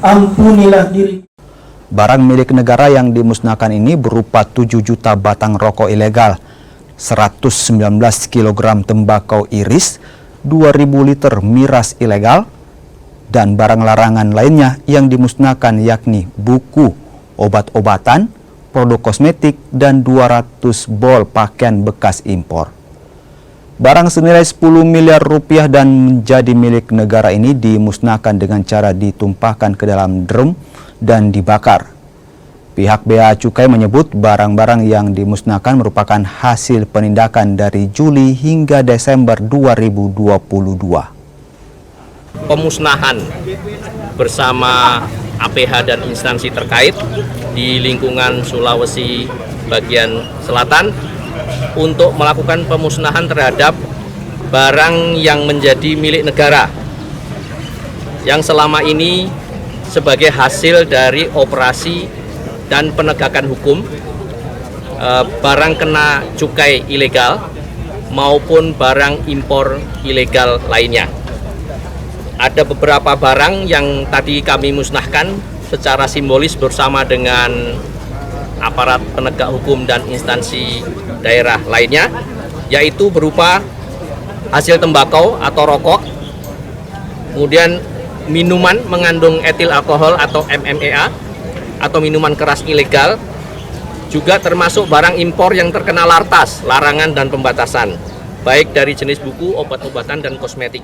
Ampunilah diri. Barang milik negara yang dimusnahkan ini berupa 7 juta batang rokok ilegal, 119 kg tembakau iris, 2.000 liter miras ilegal, dan barang larangan lainnya yang dimusnahkan yakni buku, obat-obatan, produk kosmetik, dan 200 bol pakaian bekas impor. Barang senilai 10 miliar rupiah dan menjadi milik negara ini dimusnahkan dengan cara ditumpahkan ke dalam drum dan dibakar. Pihak Bea Cukai menyebut barang-barang yang dimusnahkan merupakan hasil penindakan dari Juli hingga Desember 2022. Pemusnahan bersama APH dan instansi terkait di lingkungan Sulawesi bagian selatan untuk melakukan pemusnahan terhadap barang yang menjadi milik negara yang selama ini sebagai hasil dari operasi dan penegakan hukum barang kena cukai ilegal maupun barang impor ilegal lainnya. Ada beberapa barang yang tadi kami musnahkan secara simbolis bersama dengan aparat penegak hukum dan instansi daerah lainnya, yaitu berupa hasil tembakau atau rokok, kemudian minuman mengandung etil alkohol atau MMEA atau minuman keras ilegal, juga termasuk barang impor yang terkena lartas, larangan dan pembatasan, baik dari jenis buku, obat-obatan, dan kosmetik.